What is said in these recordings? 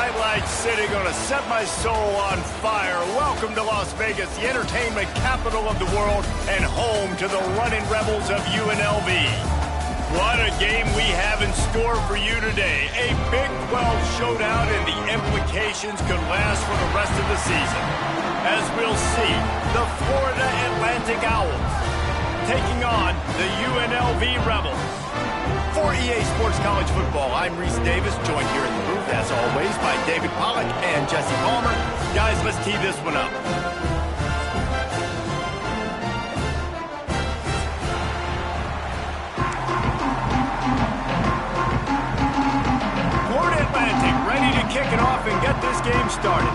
Highlight City, gonna set my soul on fire. Welcome to Las Vegas, the entertainment capital of the world and home to the running Rebels of UNLV. What a game we have in store for you today. A Big 12 showdown, and the implications could last for the rest of the season. As we'll see, the Florida Atlantic Owls taking on the UNLV Rebels. For EA Sports College Football, I'm Reese Davis, joined here in the booth, as always, by David Pollack and Jesse Palmer. Guys, let's tee this one up. Florida Atlantic ready to kick it off and get this game started.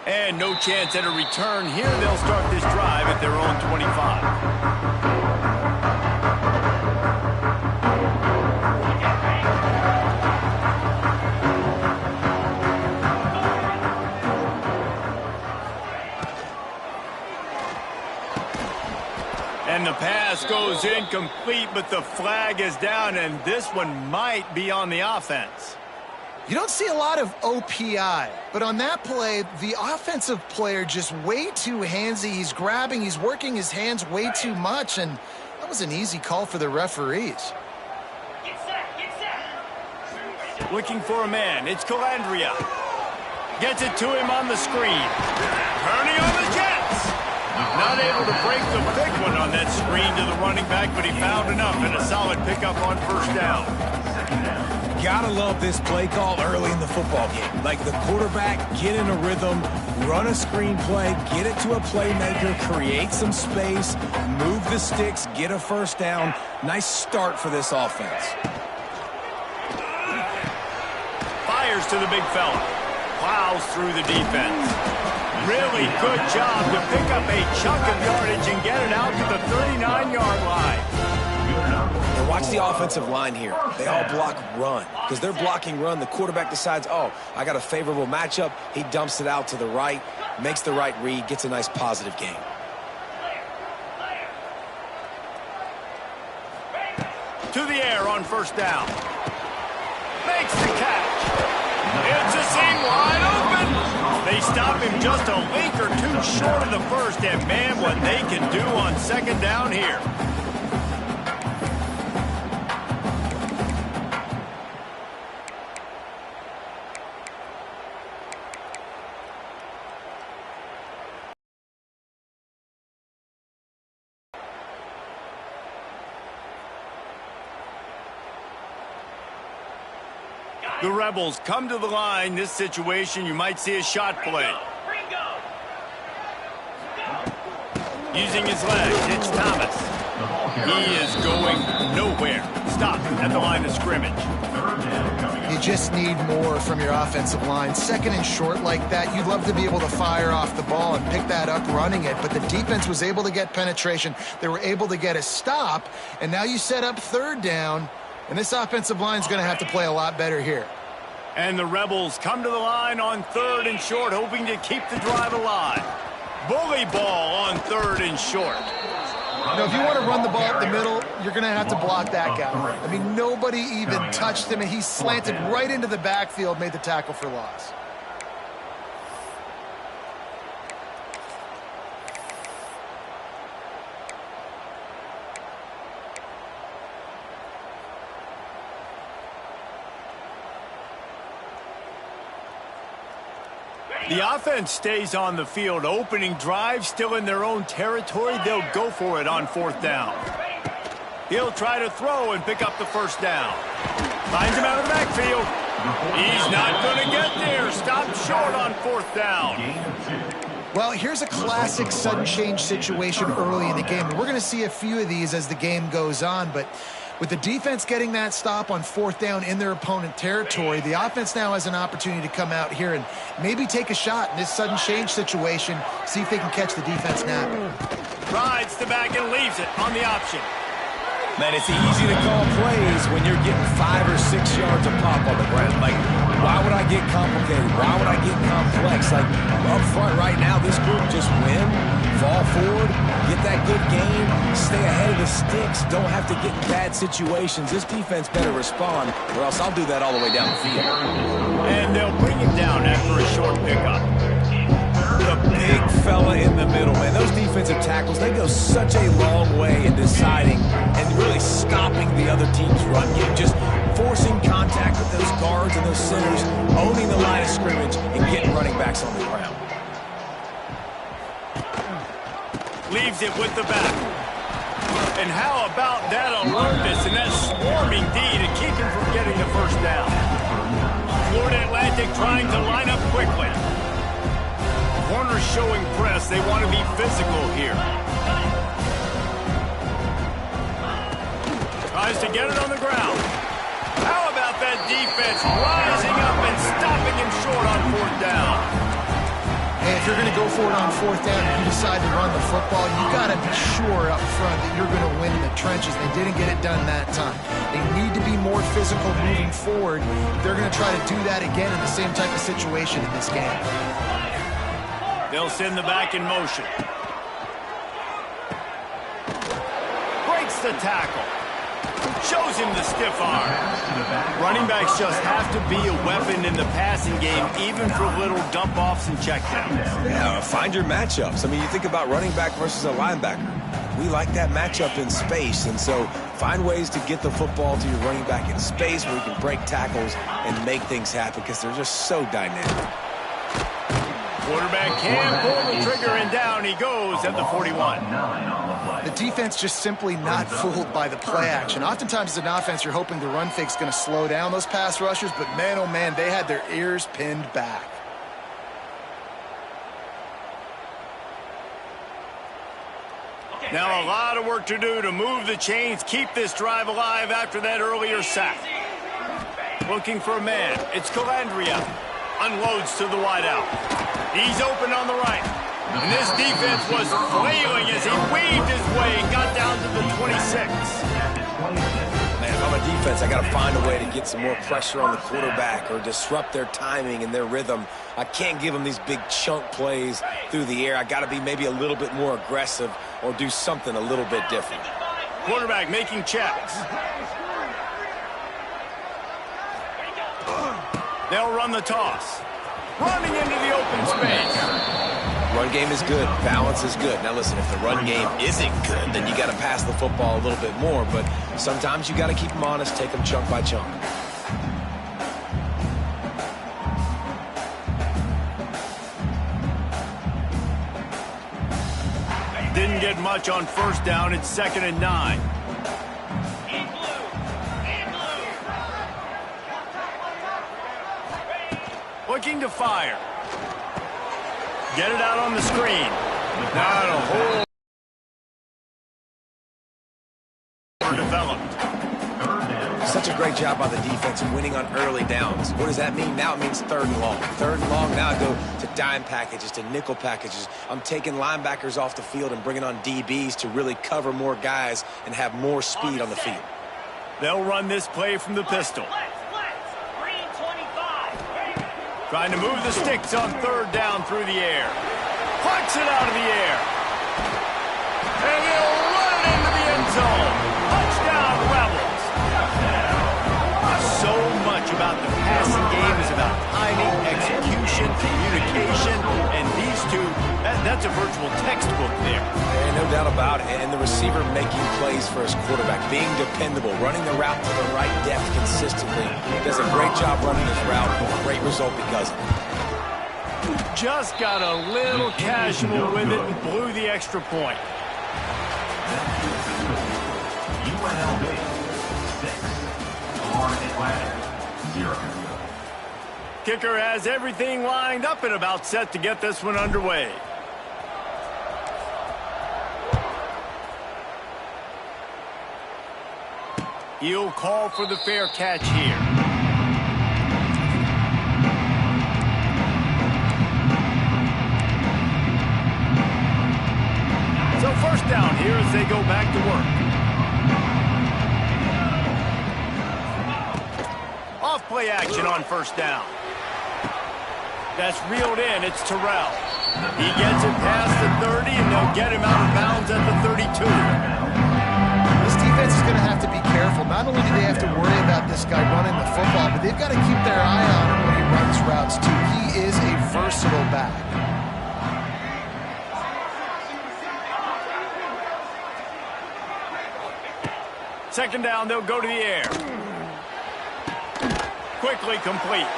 And no chance at a return here. They'll start this drive at their own 25. And the pass goes incomplete, but the flag is down, and this one might be on the offense. You don't see a lot of OPI, but on that play, the offensive player just way too handsy. He's grabbing, he's working his hands way too much, and that was an easy call for the referees. Get set. Looking for a man, it's Calandria. Gets it to him on the screen. Turning on the Jets. Not able to break the big one on that screen to the running back, but he found enough and a solid pickup on first down. Gotta love this play call early in the football game. Like the quarterback, get in a rhythm, run a screen play, get it to a playmaker, create some space, move the sticks, get a first down. Nice start for this offense. Fires to the big fella. Plows through the defense. Really good job to pick up a chunk of yardage and get it out to the 39-yard line. Now watch the offensive line here. They all block run. Because they're blocking run, the quarterback decides, oh, I got a favorable matchup. He dumps it out to the right, makes the right read, gets a nice positive gain. To the air on first down. Makes the catch. It's a seam wide open. They stop him just a link or two short of the first, and man, what they can do on second down here. The Rebels come to the line. This situation, you might see a shot play. Using his legs, it's Thomas. He is going nowhere. Stop at the line of scrimmage. You just need more from your offensive line. Second and short like that, you'd love to be able to fire off the ball and pick that up running it, but the defense was able to get penetration. They were able to get a stop, and now you set up third down. And this offensive line is going to have to play a lot better here. And the Rebels come to the line on third and short, hoping to keep the drive alive. Bully ball on third and short. Now, if you want to run the ball up the middle, you're going to have to block that guy. I mean, nobody even touched him, and he slanted right into the backfield, made the tackle for loss. The offense stays on the field. Opening drive, still in their own territory. They'll go for it on fourth down. He'll try to throw and pick up the first down. Finds him out of the backfield. He's not going to get there. Stopped short on fourth down. Well, here's a classic sudden change situation early in the game. We're going to see a few of these as the game goes on, but with the defense getting that stop on fourth down in their opponent territory, the offense now has an opportunity to come out here and maybe take a shot in this sudden change situation, see if they can catch the defense napping. Rides the back and leaves it on the option. Man, it's easy to call plays when you're getting 5 or 6 yards of pop on the ground. Like, why would I get complicated? Why would I get complex? Like, up front right now, this group just win, fall forward, get that good game, stay ahead of the sticks, don't have to get in bad situations. This defense better respond, or else I'll do that all the way down the field. And they'll bring him down after a short pickup. The big fella in the middle, man. Those defensive tackles, they go such a long way in deciding and really stopping the other team's run game. Just forcing contact with those guards and those centers, owning the line of scrimmage, and getting running backs on the ground. Leaves it with the back. And how about that alertness and that swarming D to keep him from getting the first down? Florida Atlantic trying to line up quickly. Corners showing press. They want to be physical here. Tries to get it on the ground. How about that defense rising up and stopping him short on fourth down? Hey, if you're going to go for it on fourth down and you decide to run the football, you got to be sure up front that you're going to win in the trenches. They didn't get it done that time. They need to be more physical moving forward. They're going to try to do that again in the same type of situation in this game. They'll send the back in motion. Breaks the tackle. Shows him the stiff arm. Running backs just have to be a weapon in the passing game, even for little dump-offs and checkdowns. Yeah, find your matchups. I mean, you think about running back versus a linebacker. We like that matchup in space, and so find ways to get the football to your running back in space where you can break tackles and make things happen because they're just so dynamic. Quarterback can pull the trigger, and down he goes at the 41. The defense just simply not fooled by the play action. Oftentimes as an offense, you're hoping the run fake's going to slow down those pass rushers, but man, oh man, they had their ears pinned back. Now a lot of work to do to move the chains, keep this drive alive after that earlier sack. Looking for a man. It's Calandria. Unloads to the wideout. He's open on the right. And this defense was flailing as he weaved his way and got down to the 26. Man, if I'm a defense, I got to find a way to get some more pressure on the quarterback or disrupt their timing and their rhythm. I can't give them these big chunk plays through the air. I got to be maybe a little bit more aggressive or do something a little bit different. Quarterback making checks. They'll run the toss. Running into the open space. Run game is good. Balance is good. Now listen, if the run game isn't good, then you got to pass the football a little bit more. But sometimes you got to keep them honest, take them chunk by chunk. Didn't get much on first down. It's 2nd and 9. Looking to fire. Get it out on the screen. Not a whole developed. Such a great job by the defense of winning on early downs. What does that mean? Now it means 3rd and long. 3rd and long, now I go to dime packages, to nickel packages. I'm taking linebackers off the field and bringing on DBs to really cover more guys and have more speed on the field. They'll run this play from the pistol. Trying to move the sticks on 3rd down through the air. Plucks it out of the air. And he'll run it into the end zone. Touchdown, Rebels. So much about the passing game is about timing, execution, communication, and these two, that's a virtual textbook there. And no doubt about it. And the receiver making plays for his quarterback, being dependable, running the route to the right depth consistently. Does a great job running his route. Great result because of it. Just got a little casual with it and blew the extra point. UNLV 6, Atlantic 0. Kicker has everything lined up and about set to get this one underway. He'll call for the fair catch here. So 1st down here as they go back to work. Off play action on 1st down. That's reeled in. It's Terrell. He gets it past the 30 and they'll get him out of bounds at the 32. This defense is going to have to be careful. Not only do they have to worry about this guy running the football, but they've got to keep their eye on him when he runs routes too. He is a versatile back. Second down, they'll go to the air. Quickly complete.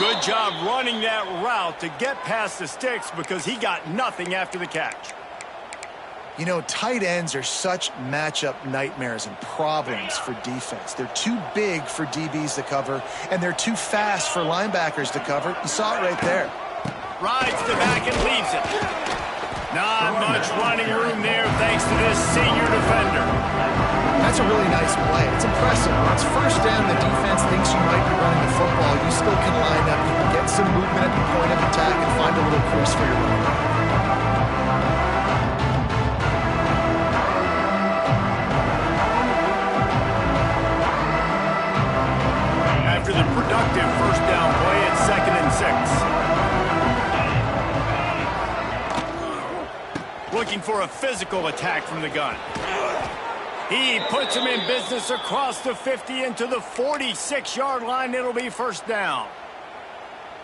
Good job running that route to get past the sticks because he got nothing after the catch. You know, tight ends are such matchup nightmares and problems for defense. They're too big for DBs to cover, and they're too fast for linebackers to cover. You saw it right there. Rides the back and leaves it. Not much running room there thanks to this senior defender. That's a really nice play. It's impressive. When it's first down, the defense thinks you might be running the football. You still can line up. You can get some movement at the point of attack and find a little crease for your running back. After the productive first down play, it's 2nd and 6. Looking for a physical attack from the gun. He puts him in business across the 50 into the 46-yard line. It'll be first down.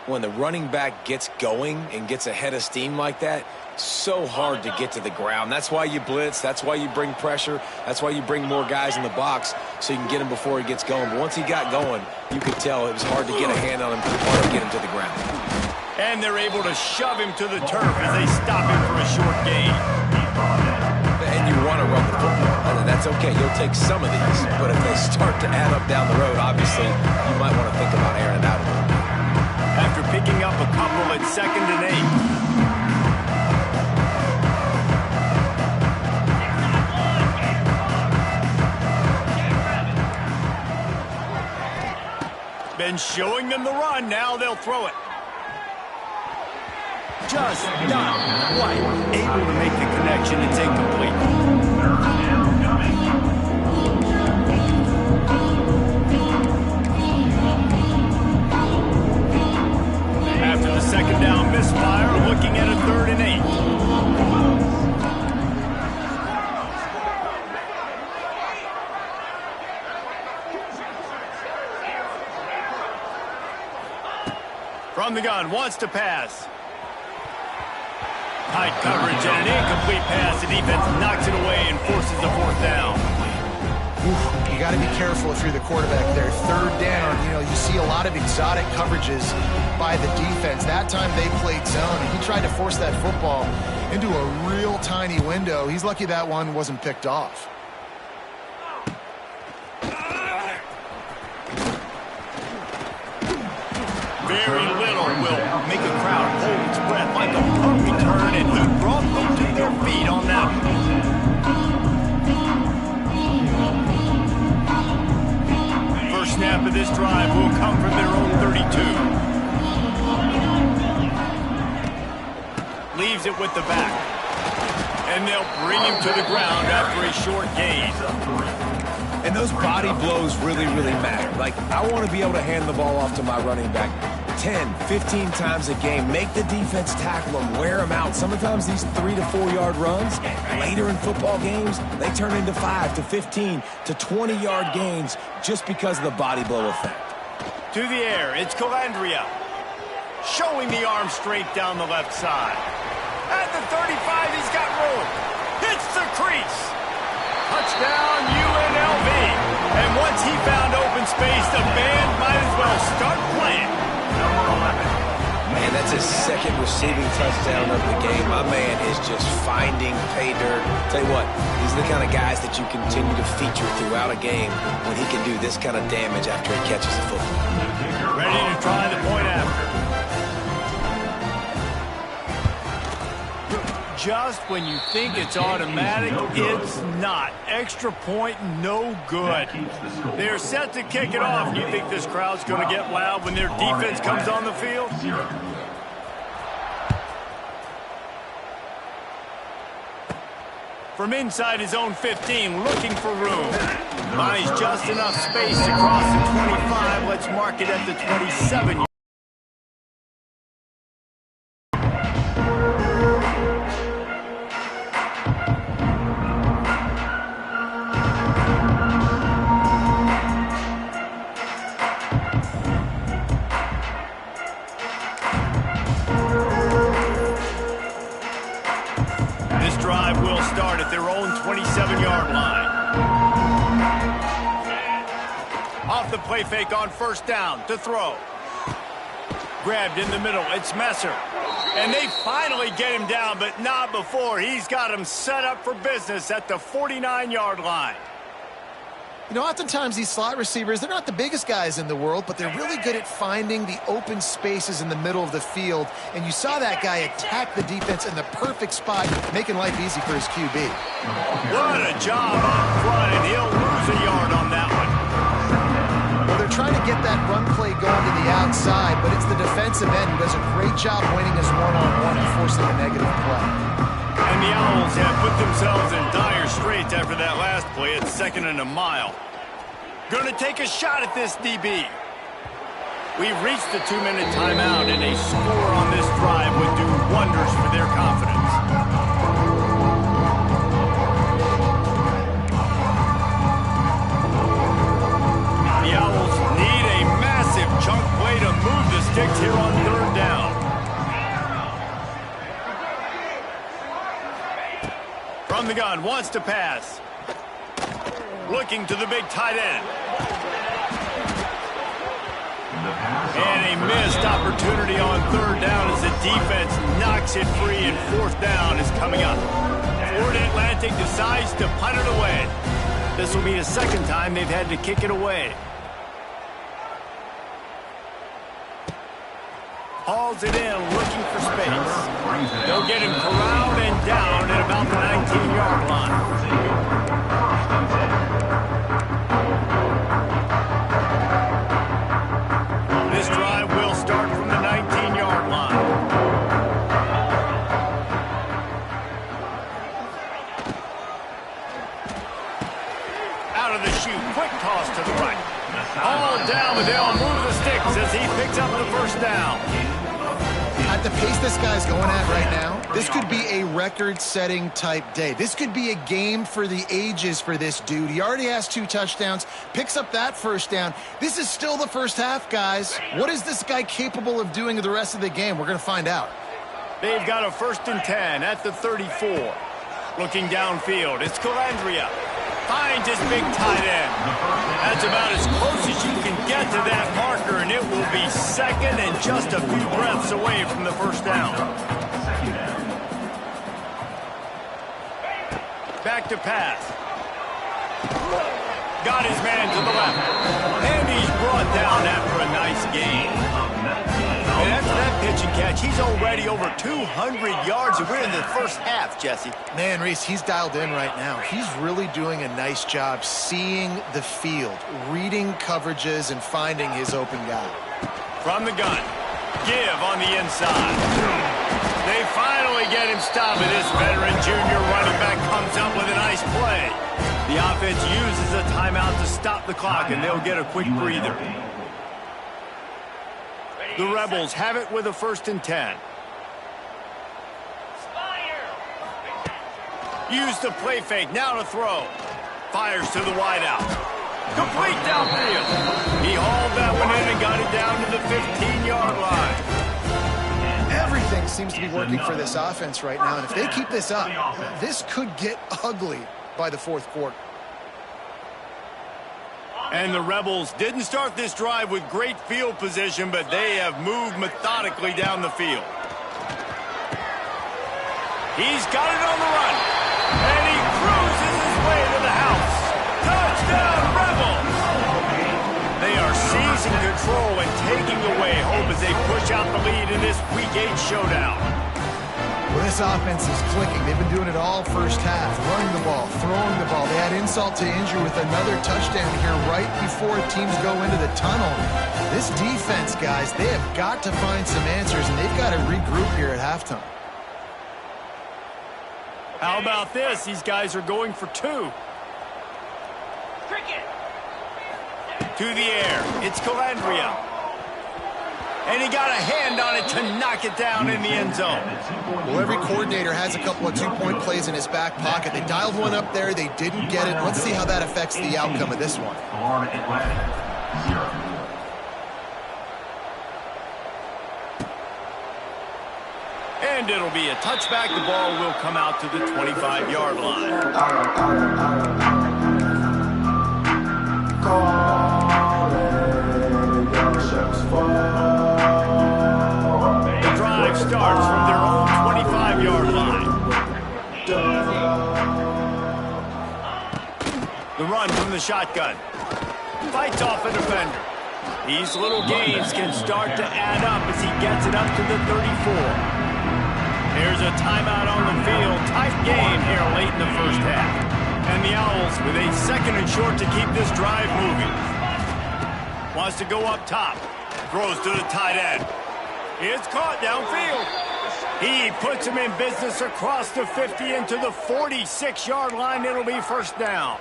When the running back gets going and gets ahead of steam like that, so hard to get to the ground. That's why you blitz. That's why you bring pressure. That's why you bring more guys in the box so you can get him before he gets going. But once he got going, you could tell it was hard to get a hand on him, hard to get him to the ground. And they're able to shove him to the turf as they stop him for a short gain. And you want to run the football. That's okay. You'll take some of these. But if they start to add up down the road, obviously, you might want to think about airing it out a little bit. After picking up a couple at 2nd and 8. Been showing them the run. Now they'll throw it. Just not quite able to make the connection. It's incomplete. After the second down misfire, looking at a 3rd and 8. From the gun, wants to pass. Tight coverage and an incomplete pass. The defense knocks it away and forces the 4th down. You got to be careful if you're the quarterback there. 3rd down, you know, you see a lot of exotic coverages by the defense. That time they played zone, and he tried to force that football into a real tiny window. He's lucky that one wasn't picked off. Very little will make a crowd hold its breath like a punt return, and he brought them to their feet on that one. First snap of this drive will come from their own 32. Leaves it with the back. And they'll bring him to the ground after a short gain. And those body blows really, really matter. Like, I want to be able to hand the ball off to my running back 10, 15 times a game. Make the defense tackle them, wear them out. Sometimes these 3 to 4 yard runs, later in football games, they turn into 5 to 15 to 20 yard gains just because of the body blow effect. To the air, it's Calandria. Showing the arm straight down the left side. At the 35, he's got room. Hits the crease. Touchdown, UNLV. And once he found open space, the band might as well start playing. Man, that's his 2nd receiving touchdown of the game. My man is just finding pay dirt. Tell you what, these are the kind of guys that you continue to feature throughout a game when he can do this kind of damage after he catches the football. Ready to try the point after. Just when you think it's automatic, it's not. Extra point, no good. They're set to kick it off. You think this crowd's going to get loud when their defense comes on the field? From inside his own 15, looking for room. Buys just enough space to cross the 25. Let's mark it at the 27. drive will start at their own 27-yard line. Off the play fake on first down to throw. Grabbed in the middle. It's Messer. And they finally get him down, but not before. He's got him set up for business at the 49-yard line. You know, oftentimes these slot receivers, they're not the biggest guys in the world, but they're really good at finding the open spaces in the middle of the field. And you saw that guy attack the defense in the perfect spot, making life easy for his QB. What a job up front, and he'll lose a yard on that one. Well, they're trying to get that run play going to the outside, but it's the defensive end who does a great job winning his one-on-one and forcing a negative play. And the Owls have put themselves in dire straits after that last play at 2nd and a mile. Going to take a shot at this DB. We've reached the 2-minute timeout, and a score on this drive would do wonders for their confidence. The Owls need a massive chunk play to move the sticks here on 3rd down. From the gun, wants to pass. Looking to the big tight end. And a missed opportunity on 3rd down as the defense knocks it free, and 4th down is coming up. Florida Atlantic decides to punt it away. This will be the 2nd time they've had to kick it away. Hauls it in, looking for space. They'll get him corralled and down at about the 19-yard line. This drive will start from the 19-yard line. Out of the chute, quick toss to the right. All down, but they'll move the sticks as he picks up the 1st down. At the pace this guy's going at right now, this could be a record-setting type day. This could be a game for the ages for this dude. He already has 2 touchdowns, picks up that 1st down. This is still the first half, guys. What is this guy capable of doing the rest of the game? We're going to find out. They've got a 1st and 10 at the 34. Looking downfield, it's Calandria. Finds his big tight end. That's about as close as you can get to that marker, and it will be 2nd and just a few breaths away from the 1st down. Back to pass. Got his man to the left. And he's brought down after a nice gain. And after that pitch and catch, he's already over 200 yards, and we're in the 1st half, Jesse. Man, Reese, he's dialed in right now. He's really doing a nice job seeing the field, reading coverages, and finding his open guy. From the gun, give on the inside. They finally get him stopped, and this veteran junior running back comes up with a nice play. The offense uses a timeout to stop the clock, and they'll get a quick breather. The Rebels have it with a 1st and 10. Use the play fake, now to throw. Fires to the wideout. Complete downfield. He hauled that one in and got it down to the 15-yard line. Everything seems to be working for this offense right now, and if they keep this up, this could get ugly by the 4th quarter. And the Rebels didn't start this drive with great field position, but they have moved methodically down the field. He's got it on the run, and he cruises his way to the house. Touchdown, Rebels! They are seizing control and taking away hope as they push out the lead in this Week 8 showdown. Well, this offense is clicking. They've been doing it all 1st half, running the ball, throwing the ball. They had insult to injury with another touchdown here right before teams go into the tunnel. This defense, guys, they have got to find some answers, and they've got to regroup here at halftime. How about this? These guys are going for 2. Cricket. To the air. It's Calandria. And he got a hand on it to knock it down in the end zone. Well, every coordinator has a couple of 2-point plays in his back pocket. They dialed one up there. They didn't get it. Let's see how that affects the outcome of this one. Florida Atlantic, 0. And And it'll be a touchback. The ball will come out to the 25-yard line. The drive starts from their own 25-yard line. The run from the shotgun. Fights off a defender. These little gains can start to add up as he gets it up to the 34. There's a timeout on the field. Tight game here late in the first half. And the Owls with a 2nd and short to keep this drive moving. Wants to go up top. Throws to the tight end. It's caught downfield. He puts him in business across the 50 into the 46-yard line. It'll be first down.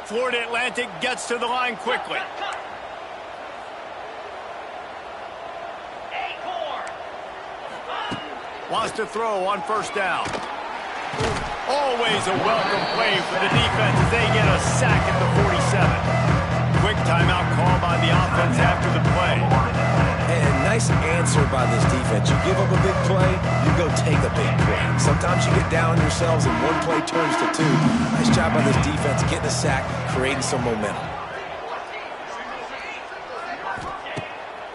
Florida Atlantic gets to the line quickly. Wants to throw on first down. Always a welcome play for the defense as they get a sack at the 47. Quick timeout call by the offense after the play. And nice answer by this defense. You give up a big play, you go take a big play. Sometimes you get down on yourselves and one play turns to two. Nice job by this defense getting a sack, creating some momentum.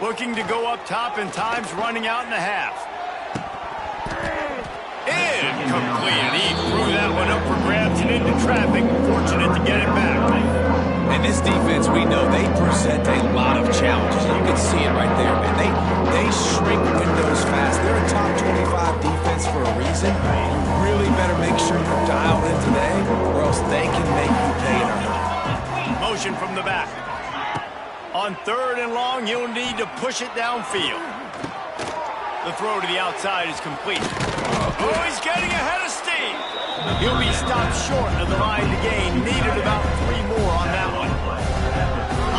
Looking to go up top, and time's running out in the half. Incomplete. He threw that one up for grabs and into traffic. Fortunate to get it back. And this defense, we know they present a lot of challenges. You can see it right there, man. They shrink windows fast. They're a top 25 defense for a reason. You really better make sure you're dialed in today, or else they can make you pay in a hurry. Motion from the back. On 3rd and long, you'll need to push it downfield. The throw to the outside is complete. Oh, he's getting ahead of steam. He'll be stopped short of the line to gain. Needed about 3 more on that one.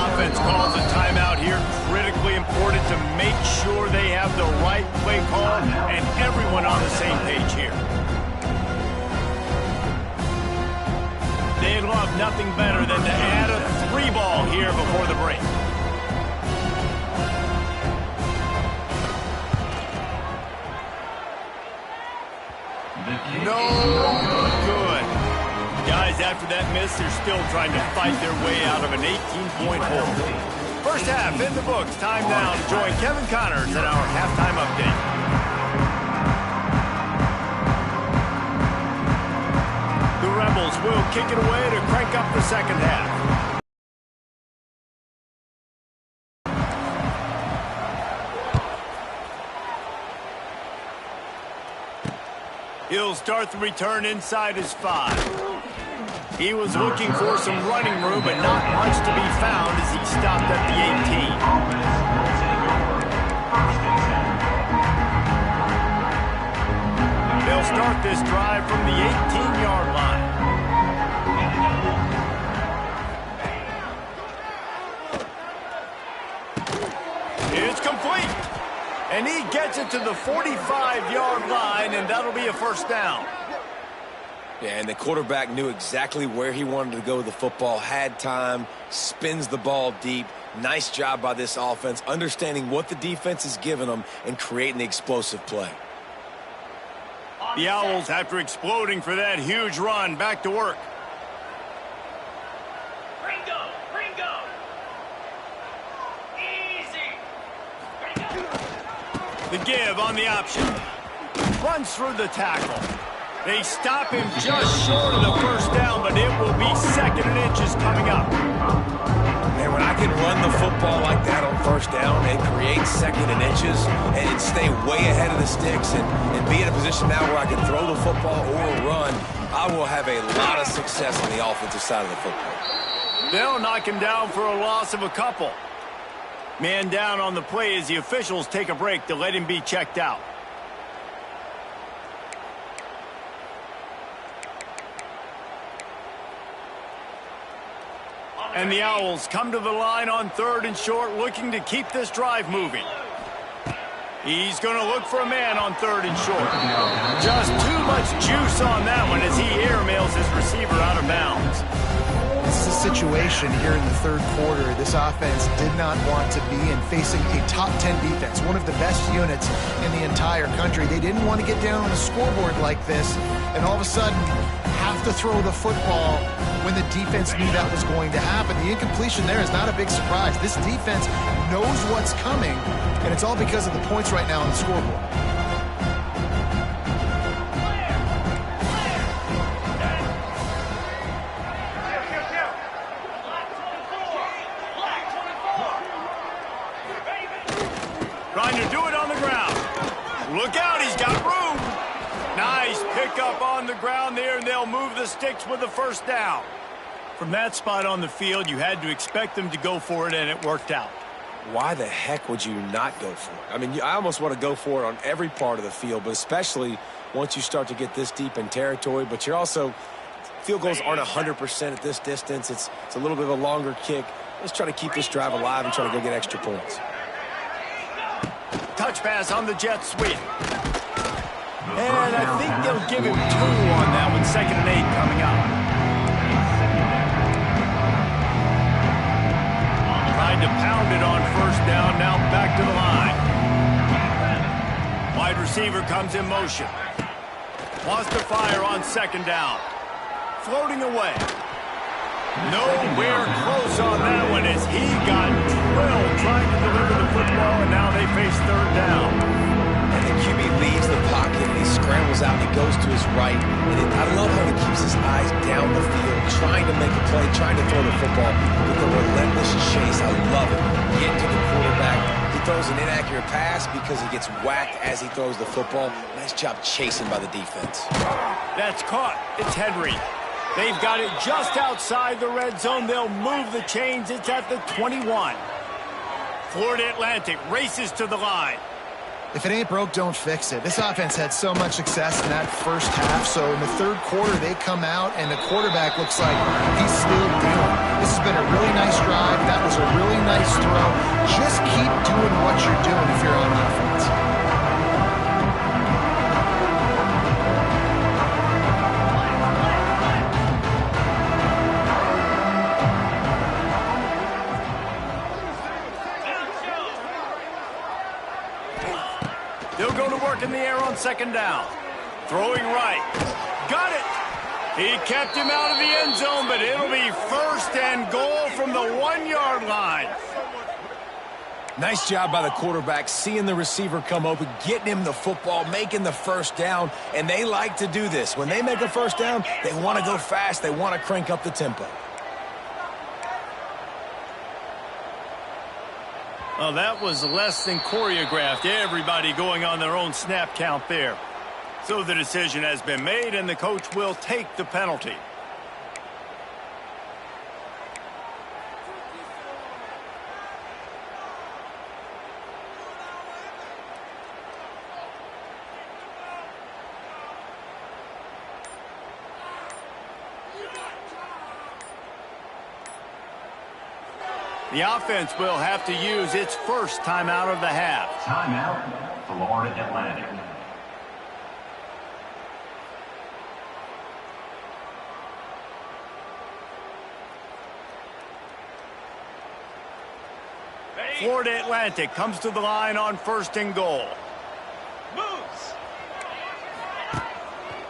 Offense calls a timeout here. Critically important to make sure they have the right play call and everyone on the same page here. They'd love nothing better than to add a 3-ball here before the break. No good. Guys, after that miss, they're still trying to fight their way out of an 18-point hole. First half in the books. Time now to join Kevin Connors at our halftime update. The Rebels will kick it away to crank up the second half. He'll start the return inside his 5. He was looking for some running room, but not much to be found as he stopped at the 18. They'll start this drive from the 18-yard line. It's complete. And he gets it to the 45-yard line, and that'll be a first down. Yeah, and the quarterback knew exactly where he wanted to go with the football, had time, spins the ball deep. Nice job by this offense, understanding what the defense is giving them and creating the explosive play. The Owls, after exploding for that huge run, back to work. The give on the option. Runs through the tackle. They stop him just short of the first down, but it will be 2nd and inches coming up. And when I can run the football like that on first down and create 2nd and inches and stay way ahead of the sticks and be in a position now where I can throw the football or run, I will have a lot of success on the offensive side of the football. They'll knock him down for a loss of a couple. Man down on the play as the officials take a break to let him be checked out. And the Owls come to the line on 3rd and short, looking to keep this drive moving. He's going to look for a man on 3rd and short. Just too much juice on that one as he airmails his receiver out of bounds. This is a situation here in the third quarter. This offense did not want to be in facing a top 10 defense, one of the best units in the entire country. They didn't want to get down on the scoreboard like this and all of a sudden have to throw the football when the defense knew that was going to happen. The incompletion there is not a big surprise. This defense knows what's coming, and it's all because of the points right now on the scoreboard. Trying to do it on the ground. Look out, he's got room. Nice pickup on the ground there, and they'll move the sticks with the first down. From that spot on the field, you had to expect them to go for it, and it worked out. Why the heck would you not go for it? I mean, I almost want to go for it on every part of the field, but especially once you start to get this deep in territory. But you're also, field goals aren't 100% at this distance. It's a little bit of a longer kick. Let's try to keep this drive alive and try to go get extra points. Touch pass on the jet sweep. And I think they'll give him 2 on that one. 2nd and 8 coming up. Trying to pound it on first down. Now back to the line. Wide receiver comes in motion. Wants to fire on 2nd down. Floating away. Nowhere close on that one as he got drilled trying to deliver the football, and now they face 3rd down. And the QB leaves the pocket, and he scrambles out, and he goes to his right. And I love how he keeps his eyes down the field, trying to make a play, trying to throw the football with a relentless chase. I love it. Get to the quarterback. He throws an inaccurate pass because he gets whacked as he throws the football. Nice job chasing by the defense. That's caught. It's Henry. They've got it just outside the red zone. They'll move the chains. It's at the 21. Florida Atlantic races to the line. If it ain't broke, don't fix it. This offense had so much success in that first half, so in the third quarter they come out and the quarterback looks like he's still dealing. This has been a really nice drive. That was a really nice throw. Just keep doing what you're doing if you're on offense. They'll go to work in the air on 2nd down. Throwing right. Got it. He kept him out of the end zone, but it'll be 1st and goal from the 1-yard line. Nice job by the quarterback, seeing the receiver come open, getting him the football, making the first down, and they like to do this. When they make a first down, they want to go fast. They want to crank up the tempo. Well, that was less than choreographed. Everybody going on their own snap count there. So the decision has been made, and the coach will take the penalty. The offense will have to use its first timeout of the half. Timeout, Florida Atlantic. Florida Atlantic comes to the line on 1st and goal. Moves.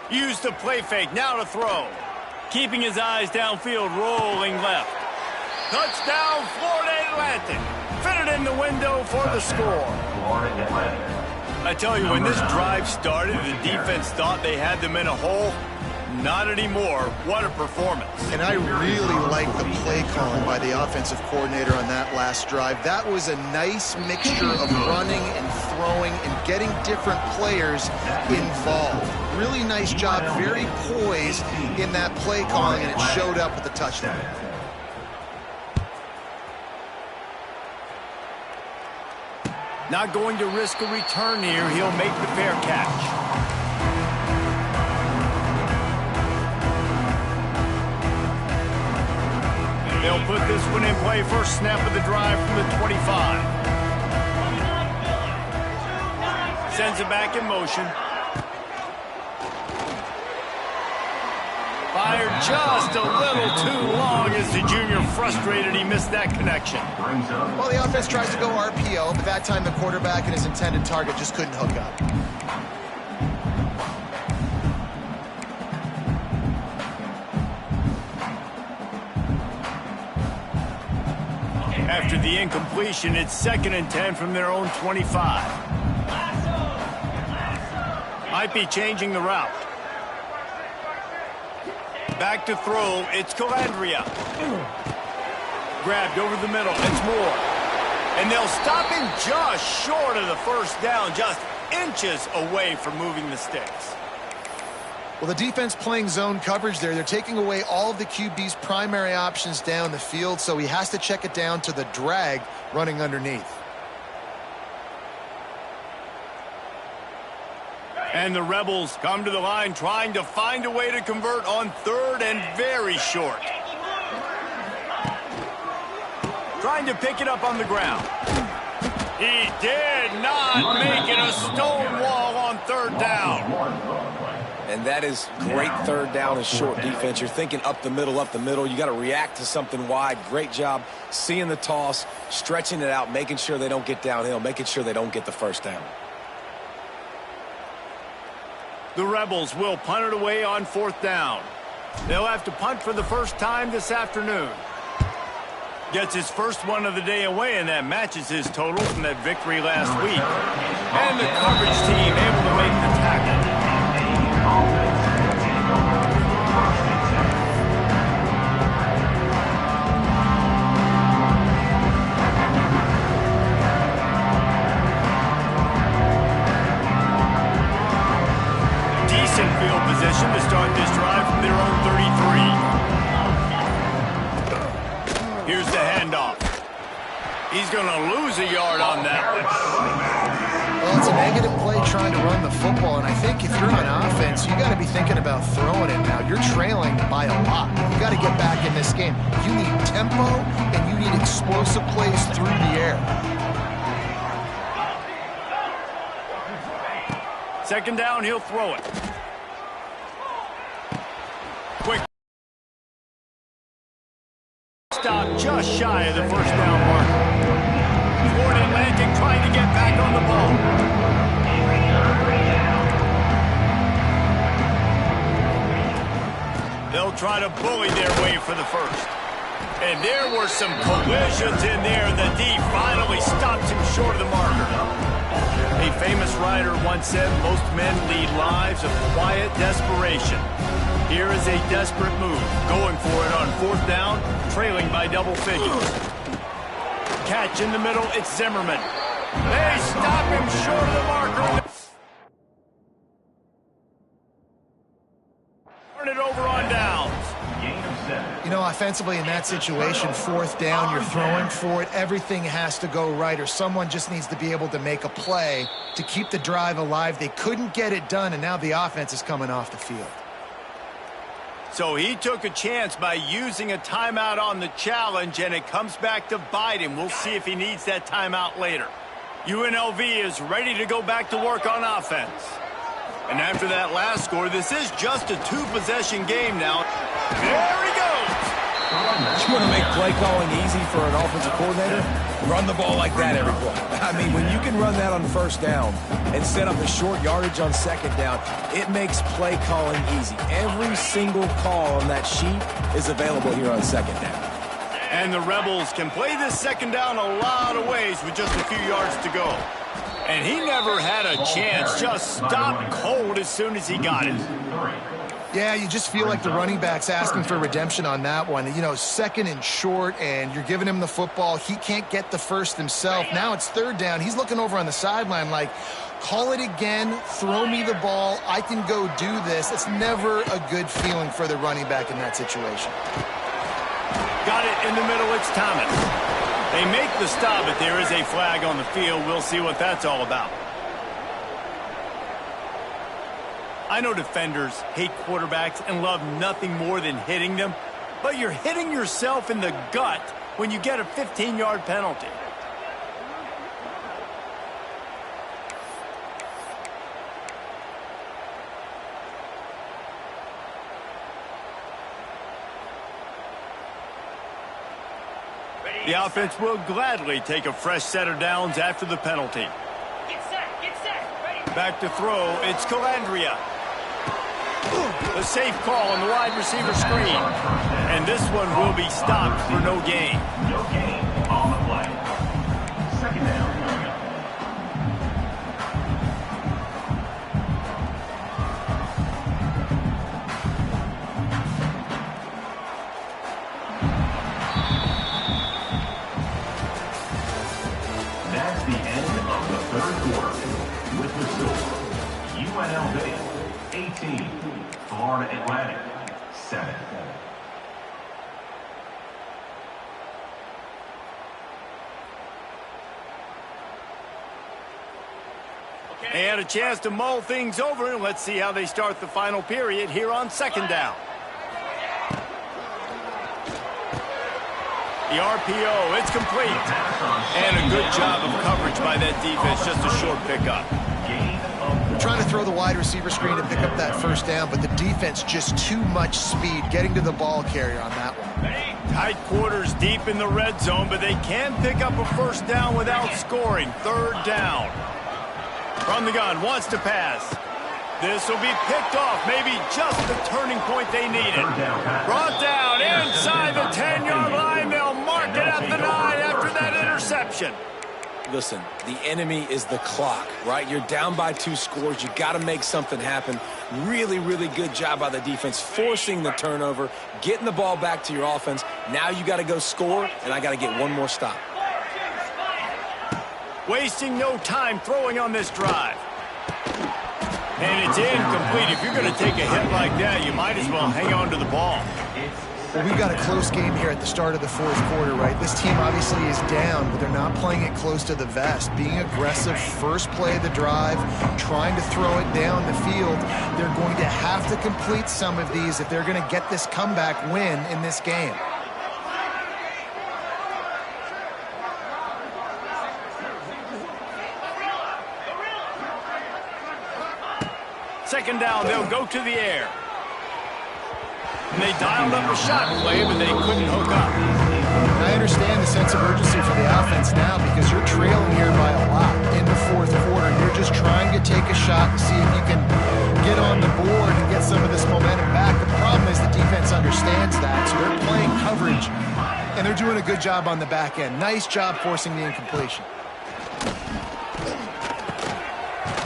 Use the play fake, now to throw. Keeping his eyes downfield, rolling left. Touchdown, Florida Atlantic. Fitted in the window for the score. Florida Atlantic. I tell you, when this drive started, the defense thought they had them in a hole. Not anymore. What a performance. And I really like the play calling by the offensive coordinator on that last drive. That was a nice mixture of running and throwing and getting different players involved. Really nice job, very poised in that play calling, and it showed up with the touchdown. Not going to risk a return here. He'll make the fair catch. They'll put this one in play. First snap of the drive from the 25. Sends it back in motion. Fired just a little too long as the junior frustrated he missed that connection. Well, the offense tries to go RPO, but that time the quarterback and his intended target just couldn't hook up. After the incompletion, it's 2nd and 10 from their own 25. Might be changing the route. Back to throw, it's Calandria. Grabbed over the middle, it's Moore. And they'll stop him just short of the first down, just inches away from moving the sticks. Well, the defense playing zone coverage there. They're taking away all of the QB's primary options down the field, so he has to check it down to the drag running underneath. And the Rebels come to the line trying to find a way to convert on 3rd and very short. Trying to pick it up on the ground. He did not make it a stone wall on 3rd down. And that is great 3rd down and short defense. You're thinking up the middle, up the middle. You got to react to something wide. Great job seeing the toss, stretching it out, making sure they don't get downhill, making sure they don't get the first down. The Rebels will punt it away on 4th down. They'll have to punt for the first time this afternoon. Gets his first one of the day away, and that matches his total from that victory last week. And the coverage team able to make the tackle. Decent field position to start this drive from their own 33. Here's the handoff. He's going to lose a yard on that one. Well, it's a negative play trying to run the football, and I think if you're on offense, you got to be thinking about throwing it now. You're trailing by a lot. You got to get back in this game. You need tempo, and you need explosive plays through the air. 2nd down, he'll throw it. Quick stop just shy of the first down mark. Florida Atlantic trying to get back on the ball. They'll try to bully their way for the first. And there were some collisions in there. The D finally stops him short of the marker. A famous writer once said, most men lead lives of quiet desperation. Here is a desperate move, going for it on 4th down, trailing by double figures. Catch in the middle, it's Zimmerman. They stop him short of the marker. Turn it over on downs. You know, offensively in that situation, 4th down, you're throwing for it. Everything has to go right, or someone just needs to be able to make a play to keep the drive alive. They couldn't get it done, and now the offense is coming off the field. So he took a chance by using a timeout on the challenge, and it comes back to bite him. We'll see if he needs that timeout later. UNLV is ready to go back to work on offense. And after that last score, this is just a 2-possession game now. There he goes. You want to make play calling easy for an offensive coordinator? Run the ball like that every play. I mean, when you can run that on 1st down and set up a short yardage on 2nd down, it makes play calling easy. Every single call on that sheet is available here on 2nd down. And the Rebels can play this 2nd down a lot of ways with just a few yards to go. And he never had a chance, just stopped cold as soon as he got it. Yeah, you just feel like the running back's asking for redemption on that one. You know, 2nd and short, and you're giving him the football. He can't get the first himself. Now it's 3rd down. He's looking over on the sideline like, call it again, throw me the ball, I can go do this. It's never a good feeling for the running back in that situation. Got it in the middle, it's Thomas. They make the stop, but there is a flag on the field. We'll see what that's all about. I know defenders hate quarterbacks and love nothing more than hitting them, but you're hitting yourself in the gut when you get a 15-yard penalty. The offense will gladly take a fresh set of downs after the penalty. Get set. Ready. Back to throw, it's Calandria. A safe call on the wide receiver screen. And this one will be stopped for no gain. No gain on the play. Second down. That's the end of the third quarter. With the score, UNLV 18, Florida Atlantic 7. And a chance to mull things over, and let's see how they start the final period here on second down. The RPO, it's complete. And a good job of coverage by that defense, just a short pickup. They're trying to throw the wide receiver screen to pick up that first down, but the defense just too much speed getting to the ball carrier on that one. Tight quarters deep in the red zone, but they can pick up a first down without scoring. Third down. From the gun, wants to pass. This will be picked off, maybe just the turning point they needed. Brought down inside the 10-yard line. They'll mark it at the 9 after that interception. Listen, the enemy is the clock, right? You're down by 2 scores. You got to make something happen. Really, really good job by the defense, forcing the turnover, getting the ball back to your offense. Now you got to go score, and I got to get one more stop. Wasting no time throwing on this drive. And it's incomplete. If you're going to take a hit like that, you might as well hang on to the ball. Well, we've got a close game here at the start of the fourth quarter, right? This team obviously is down, but they're not playing it close to the vest. Being aggressive, first play of the drive, trying to throw it down the field. They're going to have to complete some of these if they're going to get this comeback win in this game. Second down, they'll go to the air. And they dialed up a shot play, but they couldn't hook up. I understand the sense of urgency for the offense now because you're trailing here by a lot in the fourth quarter. You're just trying to take a shot to see if you can get on the board and get some of this momentum back. The problem is the defense understands that, so they're playing coverage, and they're doing a good job on the back end. Nice job forcing the incompletion.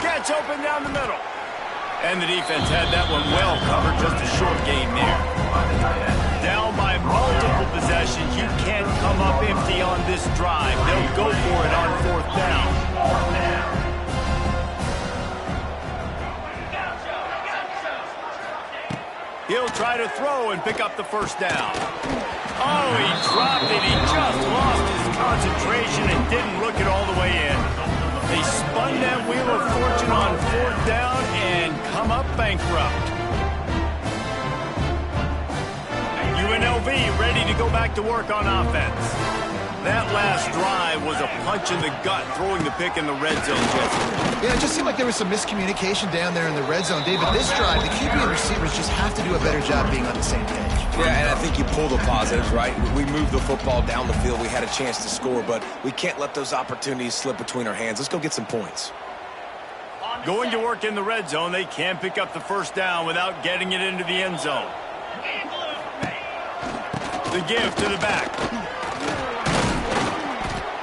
Catch open down the middle. And the defense had that one well covered, just a short gain there. Down by multiple possessions, you can't come up empty on this drive. They'll go for it on fourth down. He'll try to throw and pick up the first down. Oh, he dropped it. He just lost his concentration and didn't look it all the way in. They spun that wheel of fortune on fourth down and come up bankrupt. UNLV ready to go back to work on offense. That last drive was a punch in the gut, throwing the pick in the red zone, Jesse. Yeah, it just seemed like there was some miscommunication down there in the red zone, David. This drive, the QB and receivers just have to do a better job being on the same page. Yeah, and I think you pull the positives, right? We moved the football down the field. We had a chance to score, but we can't let those opportunities slip between our hands. Let's go get some points. Going to work in the red zone, they can't pick up the first down without getting it into the end zone. The give to the back.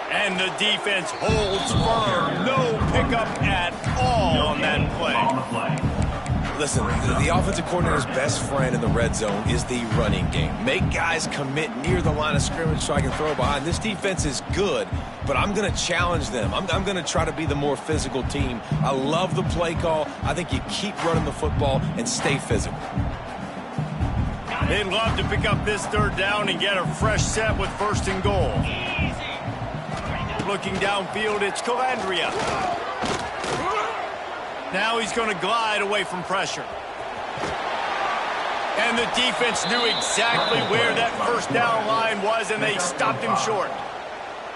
And the defense holds firm. No pickup at all on that play. Listen, the offensive coordinator's best friend in the red zone is the running game. Make guys commit near the line of scrimmage so I can throw behind. This defense is good, but I'm going to challenge them. I'm going to try to be the more physical team. I love the play call. I think you keep running the football and stay physical. They'd love to pick up this third down and get a fresh set with first and goal. Looking downfield, it's Calandria. Now he's going to glide away from pressure. And the defense knew exactly where that first down line was, and they stopped him short.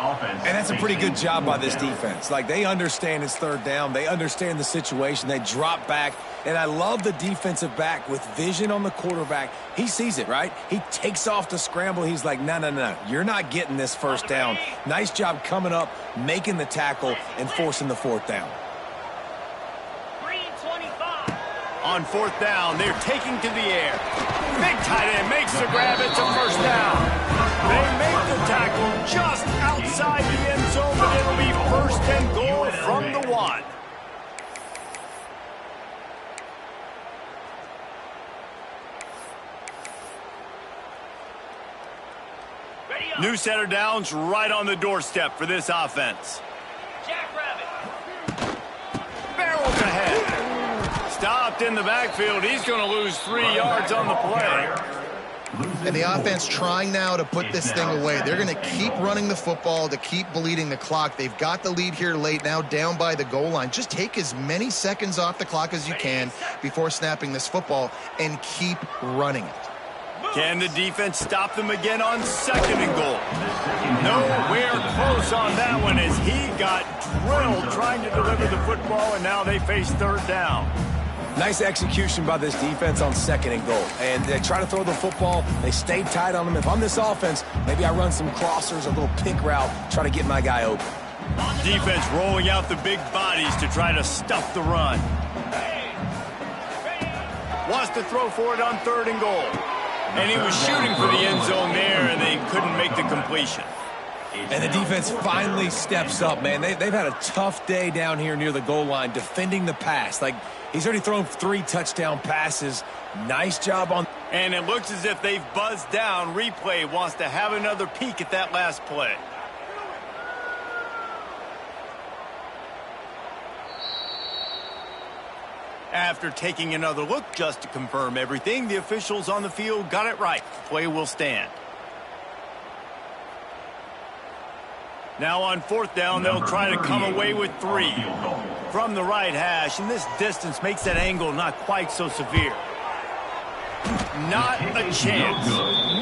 And that's a pretty good job by this defense. Like, they understand it's third down. They understand the situation. They drop back. And I love the defensive back with vision on the quarterback. He sees it, right? He takes off the scramble. He's like, no. You're not getting this first down. Nice job coming up, making the tackle, and forcing the fourth down. On fourth down, they're taking to the air. Big tight end makes the grab. It's a first down. They make the tackle just outside the end zone, but it'll be first and goal from the 1. New set of downs right on the doorstep for this offense. Barrels ahead. Stopped in the backfield. He's going to lose 3 yards on the play. And the offense trying now to put this thing away. They're going to keep running the football to keep bleeding the clock. They've got the lead here late, now down by the goal line. Just take as many seconds off the clock as you can before snapping this football and keep running it. Can the defense stop them again on second and goal? Nowhere close on that one as he got drilled trying to deliver the football, and now they face third down. Nice execution by this defense on second and goal. And they try to throw the football. They stay tight on them. If I'm this offense, maybe I run some crossers, a little pick route, try to get my guy open. Defense rolling out the big bodies to try to stuff the run. Wants to throw for it on third and goal. And he was shooting for the end zone there, and they couldn't make the completion. And the defense finally steps up, man. They've had a tough day down here near the goal line defending the pass. Like, he's already thrown 3 touchdown passes. Nice job on. And it looks as if they've buzzed down. Replay wants to have another peek at that last play. After taking another look just to confirm everything, the officials on the field got it right. The play will stand. Now on fourth down, they'll try to come away with 3. From the right hash, and this distance makes that angle not quite so severe. Not a chance.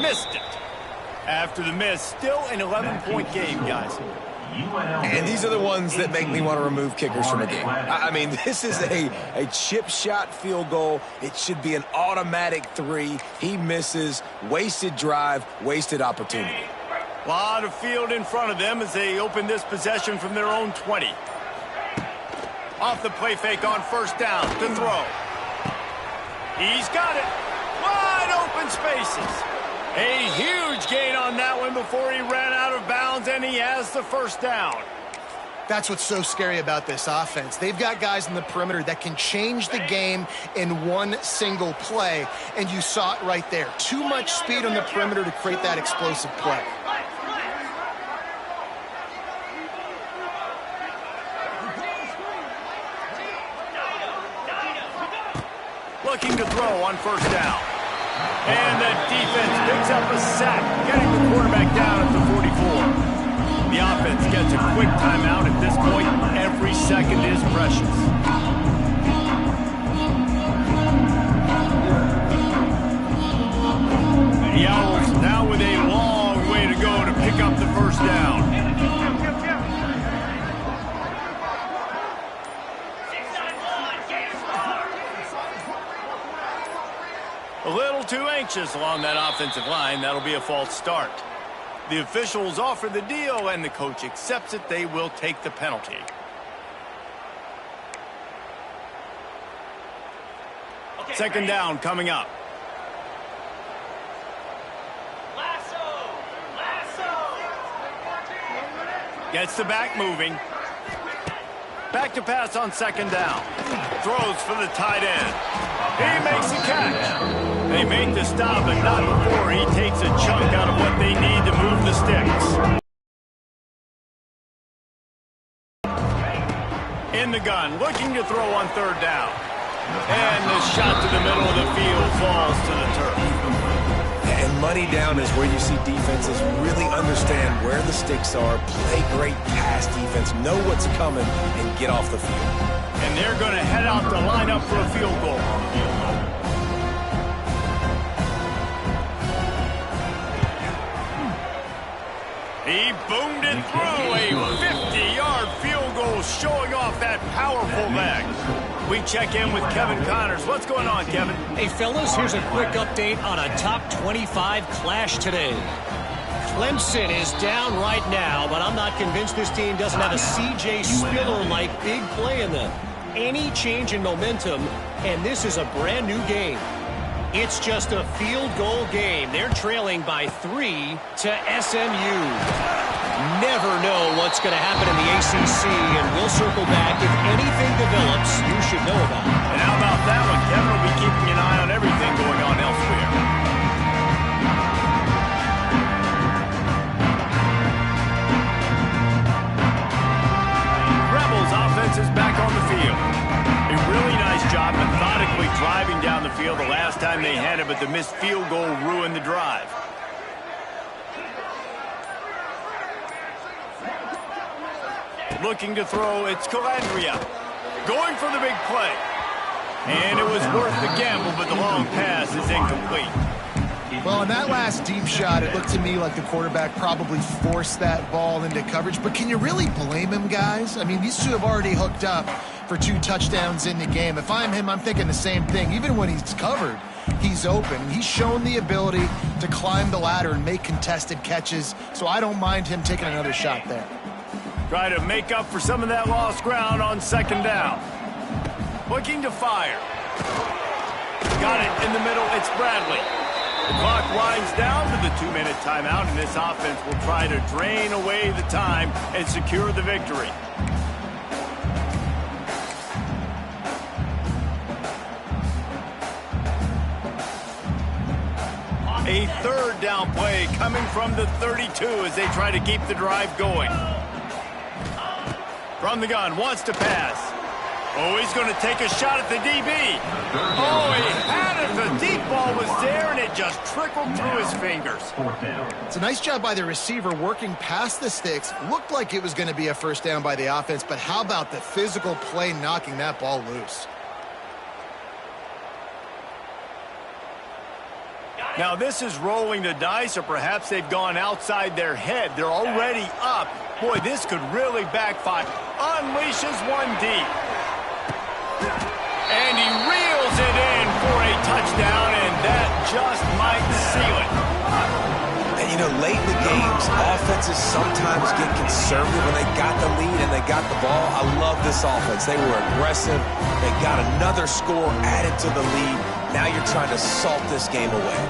Missed it. After the miss, still an 11-point game, guys. And these are the ones that make me want to remove kickers from a game. I mean, this is a chip shot field goal. It should be an automatic 3. He misses. Wasted drive, wasted opportunity. A lot of field in front of them as they open this possession from their own 20. Off the play fake on first down to throw. He's got it. Wide open spaces. A huge gain on that one before he ran out of bounds, and he has the first down. That's what's so scary about this offense. They've got guys in the perimeter that can change the game in one single play, and you saw it right there. Too much speed on the perimeter to create that explosive play. Looking to throw on first down. And the defense picks up a sack, getting the quarterback down at the 44. The offense gets a quick timeout at this point. Every second is precious. The Owls now with a long way to go to pick up the first down. A little too anxious along that offensive line. That'll be a false start. The officials offer the deal, and the coach accepts it. They will take the penalty. Second down coming up. Gets the back moving. Back to pass on second down. Throws for the tight end. He makes a catch. They make the stop, but not before he takes a chunk out of what they need to move the sticks. In the gun, looking to throw on third down. And the shot to the middle of the field falls to the turf. And money down is where you see defenses really understand where the sticks are, play great pass defense, know what's coming, and get off the field. And they're going to head out to line up for a field goal. He boomed it through. A 50-yard field goal showing off that powerful leg. We check in with Kevin Connors. What's going on, Kevin? Hey, fellas, here's a quick update on a top 25 clash today. Clemson is down right now, but I'm not convinced this team doesn't have a C.J. Spiller-like big play in them. Any change in momentum, and this is a brand new game. It's just a field goal game. They're trailing by 3 to SMU. Never know what's going to happen in the ACC, and we'll circle back if anything develops you should know about. And how about that one? Kevin will be keeping an eye on everything going on elsewhere. Rebels offense is back on the field. A really nice job methodically driving down the field the last time they had it, but the missed field goal ruined the drive. Looking to throw, it's Calandria. Going for the big play. And it was worth the gamble, but the long pass is incomplete. Well, in that last deep shot, it looked to me like the quarterback probably forced that ball into coverage. But can you really blame him, guys? I mean, these two have already hooked up for 2 touchdowns in the game. If I'm him, I'm thinking the same thing. Even when he's covered, he's open. He's shown the ability to climb the ladder and make contested catches, so I don't mind him taking another shot there. Try to make up for some of that lost ground on second down. Looking to fire. Got it in the middle. It's Bradley. The clock winds down to the 2-minute timeout, and this offense will try to drain away the time and secure the victory. A third down play coming from the 32 as they try to keep the drive going. From the gun, wants to pass. Oh, he's going to take a shot at the DB. Oh, he had it. The deep ball was there, and it just trickled through his fingers. It's a nice job by the receiver working past the sticks. Looked like it was going to be a first down by the offense, but how about the physical play knocking that ball loose? Now, this is rolling the dice, or perhaps they've gone outside their head. They're already up. Boy, this could really backfire. Unleashes one deep. And he reels it in for a touchdown, and that just might seal it. And, you know, late in the games, offenses sometimes get conservative when they got the lead and they got the ball. I love this offense. They were aggressive. They got another score added to the lead. Now you're trying to salt this game away.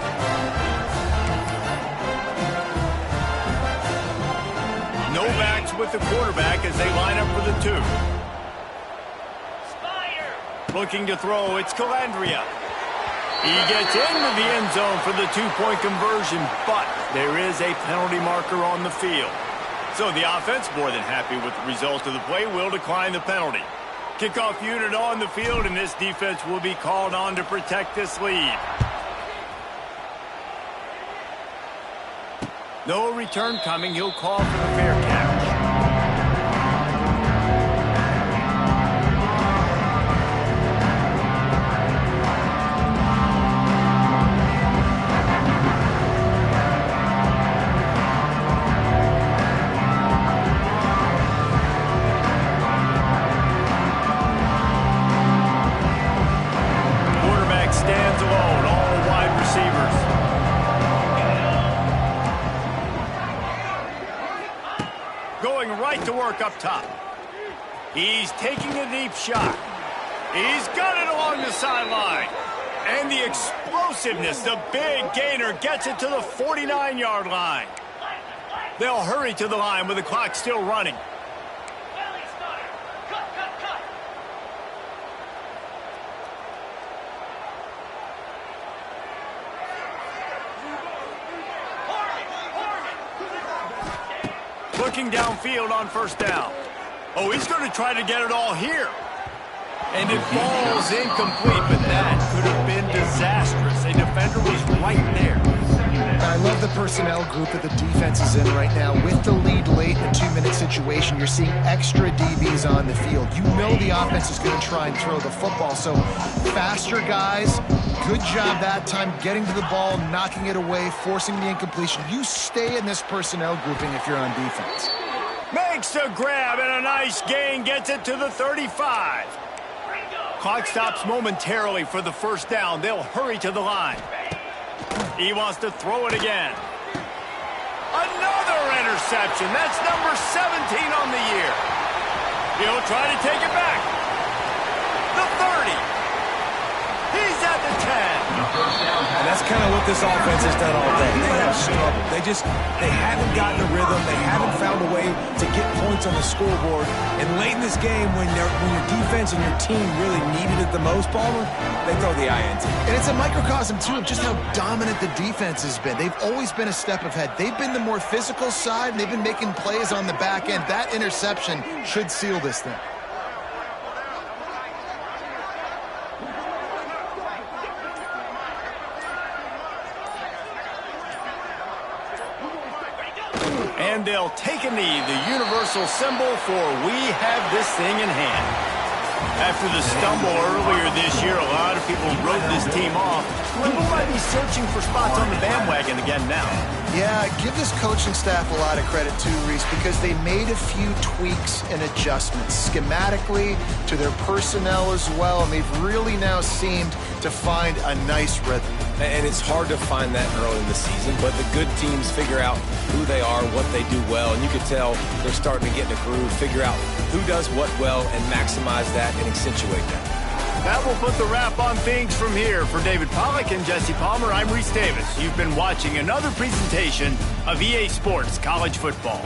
No backs with the quarterback as they line up for the 2. Looking to throw, it's Calandria. He gets into the end zone for the 2-point conversion, but there is a penalty marker on the field. So the offense, more than happy with the result of the play, will decline the penalty. Kickoff unit on the field, and this defense will be called on to protect this lead. No return coming. He'll call for the fair catch. Stands alone, all wide receivers. Going right to work up top. He's taking a deep shot. He's got it along the sideline. And the explosiveness, the big gainer, gets it to the 49-yard line. They'll hurry to the line with the clock still running. Looking downfield on first down. Oh, he's going to try to get it all here. And it falls incomplete, but that could have been disastrous. A defender was right there. I love love the personnel group that the defense is in right now. With the lead late in a 2-minute situation, you're seeing extra DBs on the field. You know the offense is going to try and throw the football. So faster guys, good job that time getting to the ball, knocking it away, forcing the incompletion. You stay in this personnel grouping if you're on defense. Makes the grab and a nice gain, gets it to the 35. Clock stops momentarily for the first down. They'll hurry to the line. He wants to throw it again. Another interception. That's number 17 on the year. He'll try to take it back. The 30. He's at the 10. And that's kind of what this offense has done all day. They have struggled. They haven't gotten a rhythm. They haven't found a way to get points on the scoreboard. And late in this game, when your defense and your team really needed it the most, Palmer, they throw the INT. And it's a microcosm, too, of just how dominant the defense has been. They've always been a step ahead. They've been the more physical side, and they've been making plays on the back end. That interception should seal this thing. And they'll take a knee, the universal symbol for we have this thing in hand. After the stumble earlier this year, a lot of people wrote this team off. People might be searching for spots on the bandwagon again now. Yeah, give this coaching staff a lot of credit too, Reese, because they made a few tweaks and adjustments schematically to their personnel as well, and they've really now seemed to find a nice rhythm. And it's hard to find that early in the season, but the good teams figure out who they are, what they do well, and you can tell they're starting to get in a groove, figure out who does what well, and maximize that and accentuate that. That will put the wrap on things from here. For David Pollack and Jesse Palmer, I'm Reese Davis. You've been watching another presentation of EA Sports College Football.